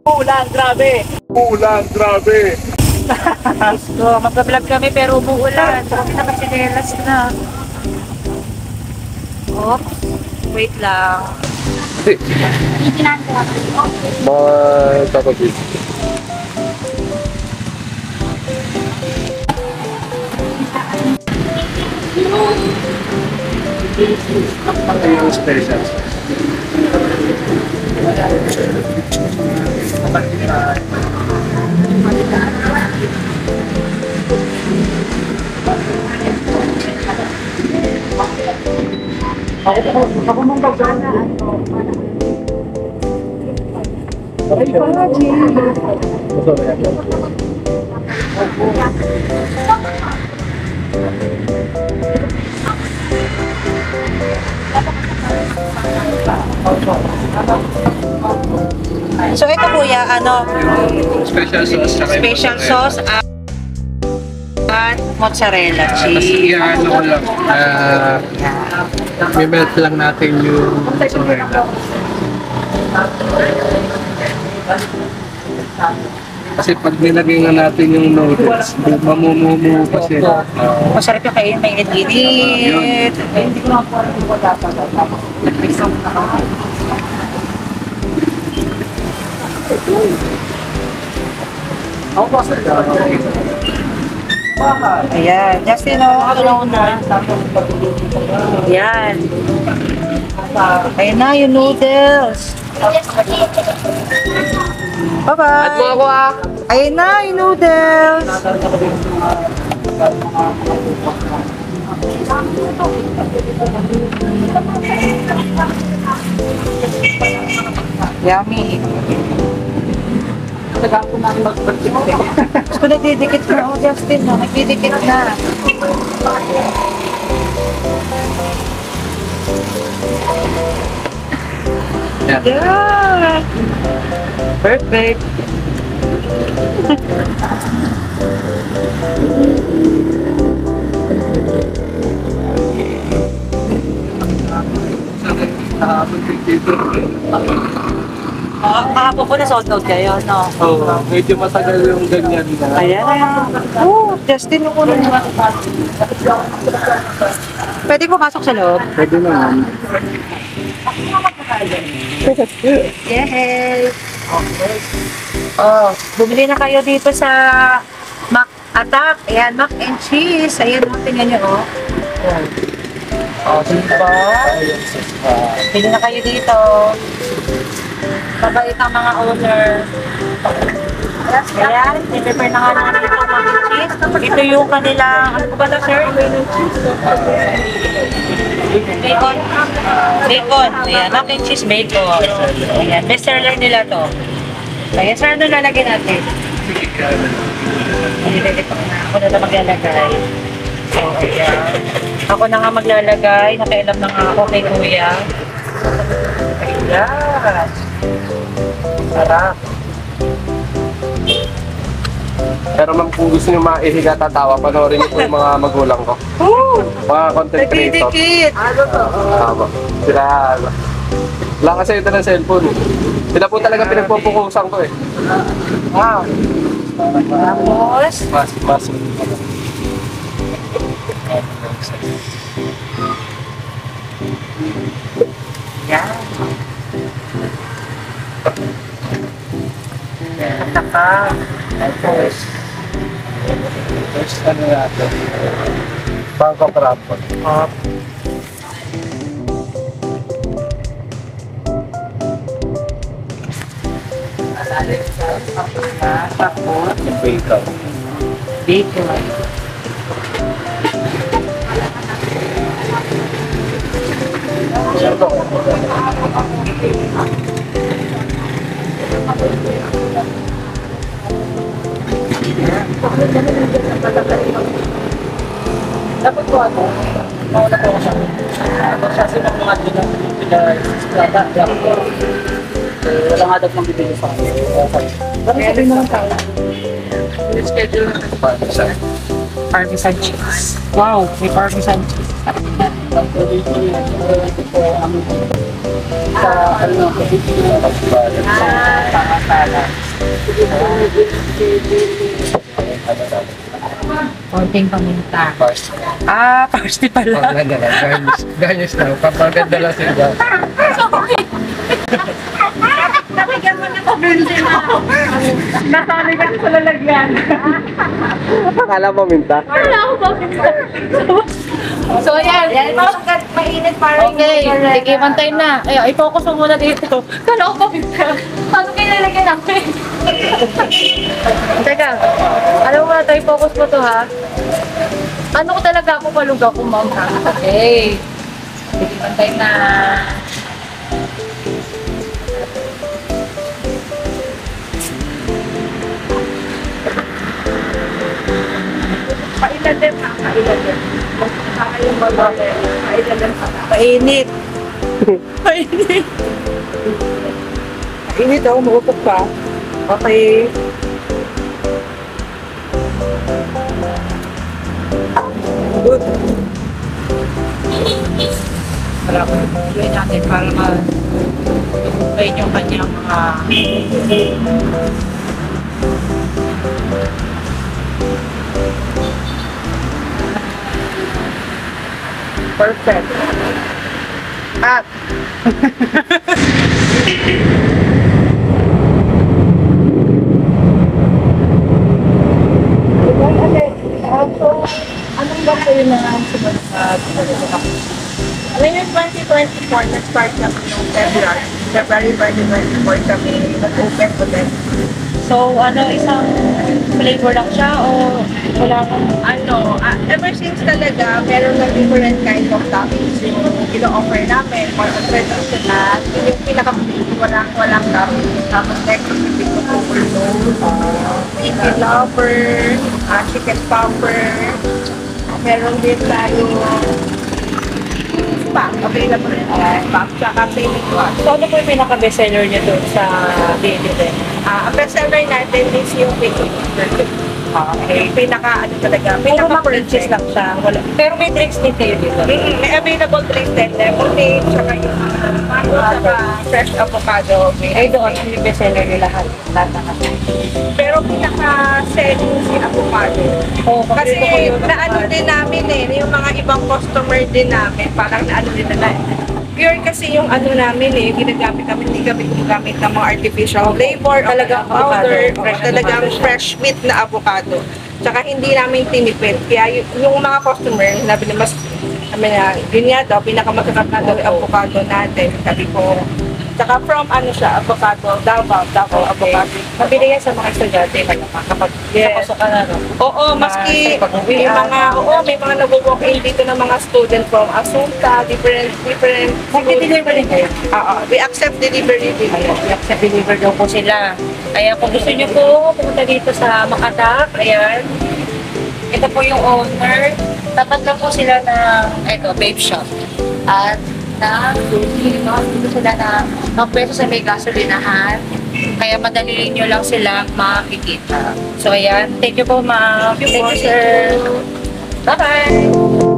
Ulan, grabe! Ulan, grabe! So, magka-vlog kami pero umuulan. Kami nakasinelas na. Oops. Wait lang. Mga kapatid. Yung special. Ako mong pagkana. So, ito kuya, ano? Special sauce. Special sauce at mozzarella Tapos cheese. iyan ko lang. Mimelt lang natin yung mozzarella. Kasi pag nilagay na natin yung noodles, mamumumu kasi. Masarap yung kainin, may init-init. Hindi ko lang po rin po dapat. Ayan, Justin, ako na. Ayan. Ayan na yung noodles. Bye-bye. At mo ako ah! Ayan na yung noodles. Yummy. Taga ko namin mag-birthday. Gusto nagdidikit na. Oh, Justin, no? Nagdidikit na. Yeah. Yeah. Perfect. Kahapon po na sold out kayo, no? Oo, medyo matagal yung ganyan na. Ayan na. Oh, Justin, yung kunin mo. Pwede pumasok sa loob? Pwede naman. Yes! Oh, bumili na kayo dito sa Mac Attack. Ayan, mac and cheese. Ayan, tingnan nyo, oh. Ayan. Oh, diba? Bili na kayo dito. Mabait ang mga owner. Ayan, i-prepare na nga natin ito mac and cheese. Ito yung kanilang, ano ba ito, sir? Bacon. Bacon. Ayan, mac and cheese bacon. Ayan, best seller nila to. Ayan, sir, ano lalagyan natin? Ako na maglalagay. So, ayan. Ako na nga maglalagay. Nakailam na nga ako kay kuya. Ayan. Sarap. Pero ma'am, kung gusto nyo maihiga tatawa, panoorin niyo po yung mga magulang ko. Mga content creator. Nagdidikit. Tama. Sila, wala kasi ito ng cellphone. Sila po talaga pinagpupukusan ko eh. Wow. Tapos, Mas. yan. Saka, tapos, First, ano natin? Bangkok Rapon. tapos, Bacon. bacon. Dapat po ano, mauna po ako siya. Tapos siya sinang mga pinag-strata. Wala nga daw nang bibili sa akin. Kaya rin naman tayo. Schedule natin pa sa Parmesan cheese. Wow, may parmesan cheese. Sa ano, tama-tama. Konting paminta. First. Parsley pala. Paganda lang. Garnish lang. Papaganda lang sila. Nabigyan mo na paminta na. Nasaligan sa lalagyan. Akala mo minta? Wala ako paminta. So, ayan. Mainit para okay. Sige, pantay na. Ay, i-focus mo muna dito. Kala ko paminta. Paano kayo lalagyan namin? Teka, alam mo na tayo, focus mo to ha. Ano ko talaga ako palugaw ko, ma'am ha? Okay. Sige, pantay na. Pailan din ha, pailan din. Yung babae, pailan din ha. Painit. Painit. Painit ako, maupok pa. Okay. Good. Para mag-enjoy natin para mag-enjoy yung kanyang mga perfect. At anong ba kayo na sumunod na Ngayon 2024, nag-start kami noong February. February 2024 kami nag-open ulit. so ano, isang flavor lang siya o wala kang Ever since talaga, meron ng different kind of toppings yung ino-offer namin. More on traditional, yung walang toppings. Tapos next, yung big overload, chicken lover, chicken popper. Meron din tayo spam, available rin spam, tsaka baby squash. so ano po yung pinaka-bestseller niya doon sa Daily? Ang bestseller natin is yung baby burger. Okay. Pinaka talaga, Puro ma-purchase lang siya. Wala. Pero may drinks din kayo dito. May available drinks din, lemonade, tsaka yung mango, tsaka fresh avocado. Ay doon, yung bestseller nila lahat. Pero pinaka-selling si avocado. Oh, Kasi naano din namin yung mga ibang customer din namin, parang naano din nila pure kasi yung ano namin ginagamit kami, hindi kami gumagamit ng mga artificial flavor, talagang powder, talagang fresh meat na avocado. Tsaka hindi namin tinipid. Kaya yung mga customer, sabi na mas, yun nga daw, pinakamasarap na daw yung avocado natin. Sabi ko, tsaka from avocado, Davao avocado. Mabili yan sa mga estudyante kapag napasok ka na, no? Oo, maski may mga nag-walk in dito ng mga student from Asunta, different Mag-deliver din kayo. we accept delivery din. Sa deliver daw po sila. Kaya kung gusto niyo po pumunta dito sa Makatak, ayan. Ito po yung owner. Tapat lang po sila ng vape shop. At dito sila na magpeso sa may gasolinahan. Kaya madali nyo lang sila makikita. So ayan, thank you po ma'am. Thank you sir. Bye-bye.